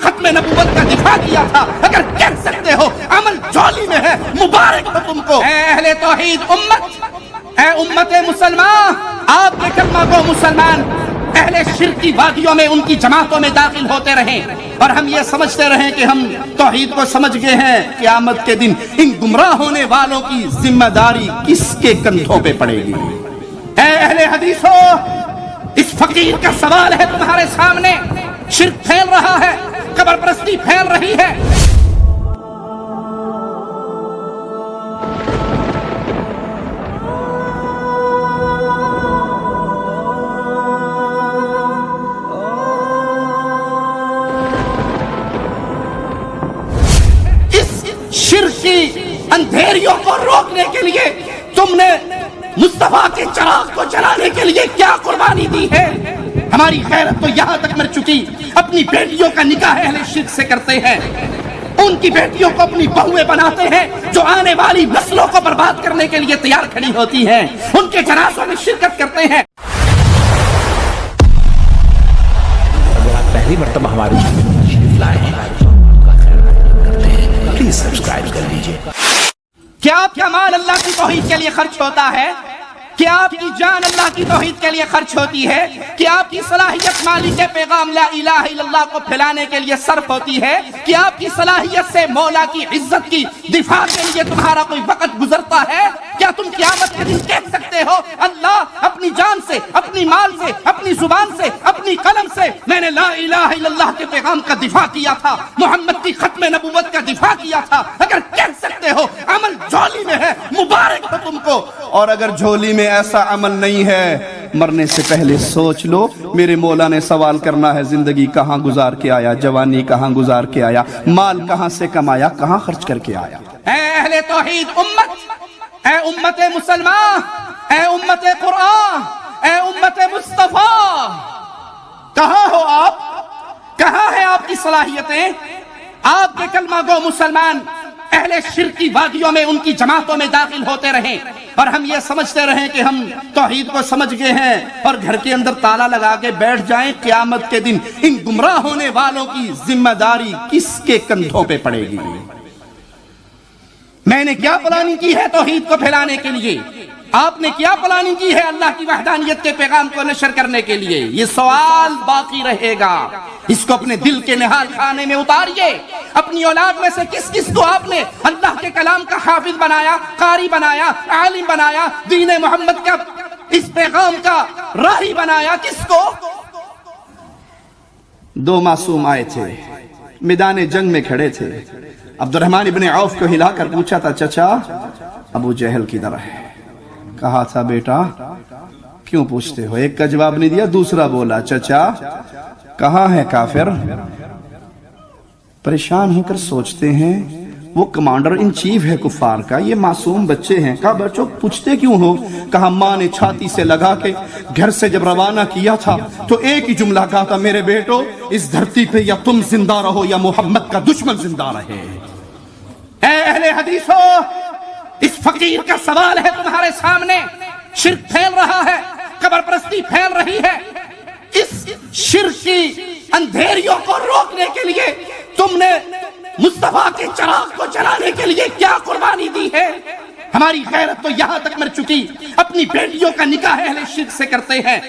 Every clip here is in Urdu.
ختم نبوت کا دفاع کیا تھا، اگر کہہ سکتے ہو عمل جھولی میں ہے، مبارک ہو تم کو۔ اے اہل توحید امت، اے امت مسلمان، آپ کے کلمہ گو مسلمان اہل شرک کی وادیوں میں ان کی جماعتوں میں داخل ہوتے رہیں اور ہم یہ سمجھتے رہیں کہ ہم توحید کو سمجھ گئے ہیں، قیامت کے دن ان گمراہ ہونے والوں کی ذمہ داری کس کے کندھوں پہ پڑے گی؟ اے اہل حدیثو، اس فقیر کا سوال ہے تمہارے سامنے، شرک پھیل رہا ہے، قبر پرستی پھیل رہی ہے۔ شرک کی اندھیریوں کو روکنے کے لیے تم نے مصطفیٰ کے چراغ کو جلانے کے لیے کیا قربانی دی ہے؟ ہماری غیرت تو یہاں تک مر چکی، اپنی بیٹیوں کا نکاح اہل شرک سے کرتے ہیں، ان کی بیٹیوں کو اپنی بہویں بناتے ہیں جو آنے والی نسلوں کو برباد کرنے کے لیے تیار کھڑی ہوتی ہیں، ان کے جنازوں میں شرکت کرتے ہیں۔ اگر آپ پہلی مرتبہ ہمارے چینل پر تشریف لائے ہیں، پلیز سبسکرائب کر لیجئے۔ کیا آپ کا مال اللہ کی توحید کے لیے خرچ ہوتا ہے؟ کیا آپ کی جان اللہ کی توحید کے لیے خرچ ہوتی ہے؟ کیا آپ کی صلاحیت مالک پیغام لا الہ الا اللہ کو پھیلانے کے لیے صرف ہوتی ہے؟ کیا آپ کی صلاحیت سے مولا کی عزت کی دفاع کے لیے تمہارا کوئی وقت گزرتا ہے؟ کیا تم قیامت کے دن کہہ سکتے ہو اللہ اپنی جان سے، اپنی مال سے، اپنی زبان سے، اپنی قلم سے میں نے لا الہ الا اللہ کے پیغام کا دفاع کیا تھا، محمد کی ختم نبوت کا دفاع کیا تھا؟ اگر کہہ سکتے ہو عمل جھولی میں ہے، مبارک ہو تم کو، اور اگر جھولی میں ایسا عمل نہیں ہے، مرنے سے پہلے سوچ لو، میرے مولا نے سوال کرنا ہے زندگی کہاں گزار کے آیا، جوانی کہاں گزار کے آیا، مال کہاں سے کمایا، کہاں خرچ کر کے آیا۔ اے اہل توحید امت، اے امت مسلمان، اے امت قرآن، اے امت مصطفیٰ، کہاں ہو آپ؟ کہاں ہے آپ کی صلاحیتیں؟ آپ کے کلمہ گو مسلمان اہل شرک کی وادیوں میں ان کی جماعتوں میں داخل ہوتے رہیں اور ہم یہ سمجھتے رہیں کہ ہم توحید کو سمجھ گئے ہیں اور گھر کے اندر تالا لگا کے بیٹھ جائیں، قیامت کے دن ان گمراہ ہونے والوں کی ذمہ داری کس کے کندھوں پہ پڑے گی؟ میں نے کیا پلاننگ کی ہے توحید کو پھیلانے کے لیے؟ آپ نے کیا پلاننگ کی ہے اللہ کی وحدانیت کے پیغام کو نشر کرنے کے لیے؟ یہ سوال باقی رہے گا، اس کو اپنے دل کے نہال خانے میں اتاریے۔ اپنی اولاد میں سے کس کس کو آپ نے اللہ کے کلام کا حافظ بنایا، قاری بنایا، عالم بنایا، دین محمد کا اس پیغام کا راہی بنایا؟ کس کو؟ دو معصوم آئے تھے، میدان جنگ میں کھڑے تھے، عبد الرحمن ابن عوف کو ہلا کر پوچھا تھا چچا ابو جہل کدھر ہے؟ کہا تھا بیٹا کیوں پوچھتے ہو؟ ایک کا جواب نہیں دیا، دوسرا بولا چچا کہاں ہے کافر؟ پریشان ہو کر سوچتے ہیں وہ کمانڈر ان چیف ہے کفار کا، یہ معصوم بچے ہیں۔ کہا بچوں پوچھتے کیوں ہو؟ کہا ماں نے چھاتی سے لگا کے گھر سے جب روانہ کیا تھا تو ایک ہی جملہ کہا تھا، میرے بیٹو اس دھرتی پہ یا تم زندہ رہو یا محمد کا دشمن زندہ رہے۔ اے اہل حدیثو، اس فقیر کا سوال ہے تمہارے سامنے، شرک پھیل رہا ہے، قبر پرستی پھیل رہی ہے، اس شرک کی اندھیریوں کو روکنے کے لیے تم نے مصطفیٰ کے چراغ کو جلانے کے لیے کیا قربانی دی ہے؟ ہماری غیرت تو یہاں تک مر چکی، اپنی بیٹیوں کا نکاح اہل شرک سے کرتے ہیں،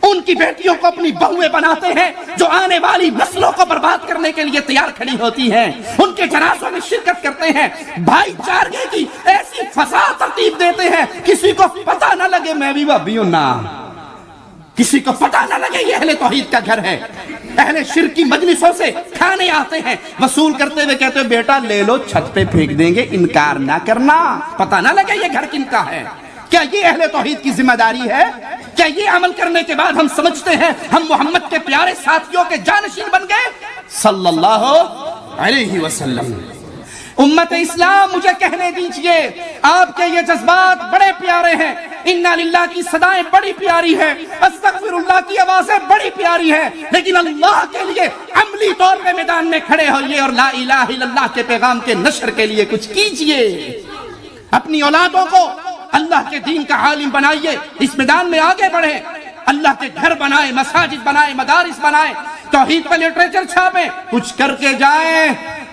ان کی بیٹیوں کو اپنی بہویں بناتے ہیں جو آنے والی نسلوں کو برباد کرنے کے لیے تیار کھڑی ہوتی ہیں، ان کے جنازوں میں شرکت کرتے ہیں، بھائی چارگی کی ایسی فساد ترتیب دیتے ہیں کسی کو پتہ نہ لگے میں بھی بھابی ہوں، نہ کسی کو پتہ نہ لگے یہ اہل توحید کا گھر ہے۔ اہل شرک کی مجلسوں سے کھانے آتے ہیں، وصول کرتے ہوئے کہتے ہیں بیٹا لے لو چھت پہ پھینک دیں گے، انکار نہ کرنا، پتہ نہ لگے یہ گھر کن کا ہے۔ کیا یہ اہل توحید کی ذمہ داری ہے؟ کیا یہ عمل کرنے کے بعد ہم سمجھتے ہیں ہم محمد کے پیارے ساتھیوں کے جانشین بن گئے صلی اللہ علیہ وسلم؟ امت اسلام مجھے کہنے دیجئے، آپ کے یہ جذبات بڑے پیارے ہیں، انا للہ کی صدائیں بڑی پیاری ہیں، استغفر اللہ کی آوازیں بڑی پیاری ہیں، لیکن اللہ کے لیے عملی طور پہ میدان میں کھڑے ہوئیے اور لا الہ الا اللہ کے پیغام کے نشر کے لیے کچھ کیجئے۔ اپنی اولادوں کو اللہ کے دین کا عالم بنائیے، اس میدان میں آگے بڑھیں، اللہ کے گھر بنائے، مساجد بنائے، مدارس بنائے، توحید کا لٹریچر چھاپیں، کچھ کر کے جائیں،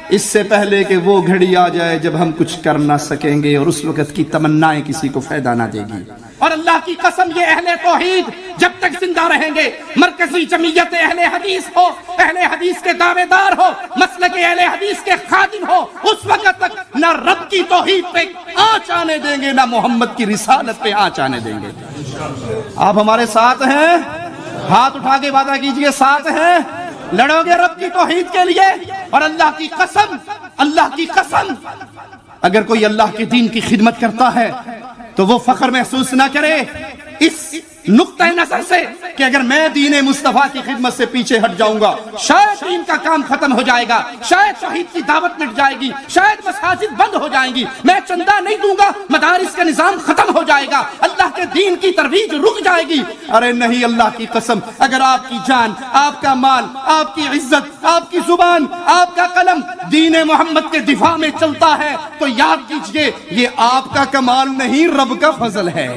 اس سے پہلے کہ وہ گھڑی آ جائے جب ہم کچھ کر نہ سکیں گے اور اس وقت کی تمنائیں کسی کو فائدہ نہ دے گی۔ اور اللہ کی قسم یہ اہل توحید جب تک زندہ رہیں گے، مرکزی جمعیت اہل حدیث ہو، اہل حدیث کے دعوے دار ہو، مسلک اہل حدیث کے خادم ہو، اس وقت تک نہ رب کی توحید پہ آنچ آنے دیں گے، نہ محمد کی رسالت پہ آنچ آنے دیں گے۔ آپ ہمارے ساتھ ہیں؟ ہاتھ اٹھا کے وعدہ کیجئے ساتھ ہیں؟ لڑو گے رب کی توحید کے لیے؟ اور اللہ کی قسم، اللہ کی قسم، اگر کوئی اللہ کے دین کی خدمت کرتا ہے تو وہ فخر محسوس نہ کرے اس نقطہ نظر سے کہ اگر میں دین مصطفیٰ کی خدمت سے پیچھے ہٹ جاؤں گا شاید دین کا کام ختم ہو جائے گا، شاید توحید کی دعوت مٹ جائے گی، شاید مساجد بند ہو جائیں گی، میں چندہ نہیں دوں گا، مدارس کا نظام ختم ہو جائے گا، اللہ کے دین کی ترویج رک جائے گی۔ ارے نہیں، اللہ کی قسم، اگر آپ کی جان، آپ کا مال، آپ کی عزت، آپ کی زبان، آپ کا قلم دین محمد کے دفاع میں چلتا ہے تو یاد کیجئے یہ آپ کا کمال نہیں، رب کا فضل ہے۔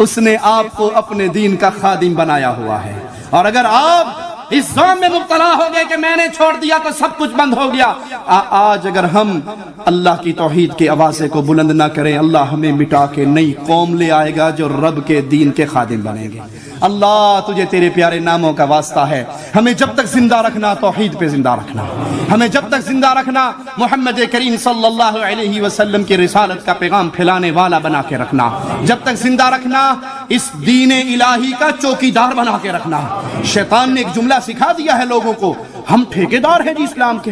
اس نے آپ کو اپنے دین کا خادم بنایا ہوا ہے۔ اور اگر آپ اس ظلم میں مبتلا ہو گئے کہ میں نے چھوڑ دیا تو سب کچھ بند ہو گیا، آج اگر ہم اللہ کی توحید کے آوازے کو بلند نہ کریں، اللہ ہمیں مٹا کے نئی قوم لے آئے گا جو رب کے دین کے خادم بنیں گے۔ اللہ تجھے تیرے پیارے ناموں کا واسطہ ہے، ہمیں جب تک زندہ رکھنا توحید پہ زندہ رکھنا، ہمیں جب تک زندہ رکھنا محمد کریم صلی اللہ علیہ وسلم کی رسالت کا پیغام پھیلانے والا بنا کے رکھنا، جب تک زندہ رکھنا اس دین الہی کا چوکیدار بنا کے رکھنا۔ شیطان نے ایک جملہ سکھا دیا ہے لوگوں کو، ہم ٹھیکیدار ہیں جی اسلام کے،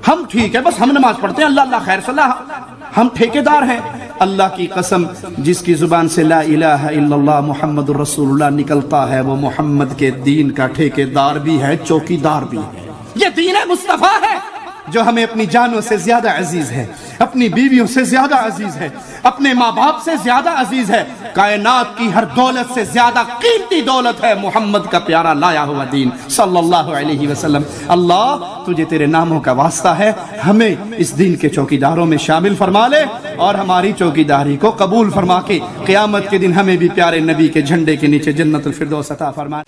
ہم ٹھیک ہے بس ہم نماز پڑھتے ہیں، اللہ اللہ خیر صلاح، ہم ٹھیکیدار ہیں۔ اللہ کی قسم، جس کی زبان سے لا الہ الا اللہ محمد الرسول اللہ نکلتا ہے وہ محمد کے دین کا ٹھیکیدار بھی ہے، چوکیدار بھی ہے۔ یہ دین مصطفیٰ ہے جو ہمیں اپنی جانوں سے زیادہ عزیز ہے، اپنی بیویوں سے زیادہ عزیز ہے، اپنے ماں باپ سے زیادہ عزیز ہے، کائنات کی ہر دولت سے زیادہ قیمتی دولت ہے محمد کا پیارا لایا ہوا دین صلی اللہ علیہ وسلم۔ اللہ تجھے تیرے ناموں کا واسطہ ہے، ہمیں اس دین کے چوکیداروں میں شامل فرما لے اور ہماری چوکیداری کو قبول فرما کے قیامت کے دن ہمیں بھی پیارے نبی کے جھنڈے کے نیچے جنت الفردوس عطا فرما۔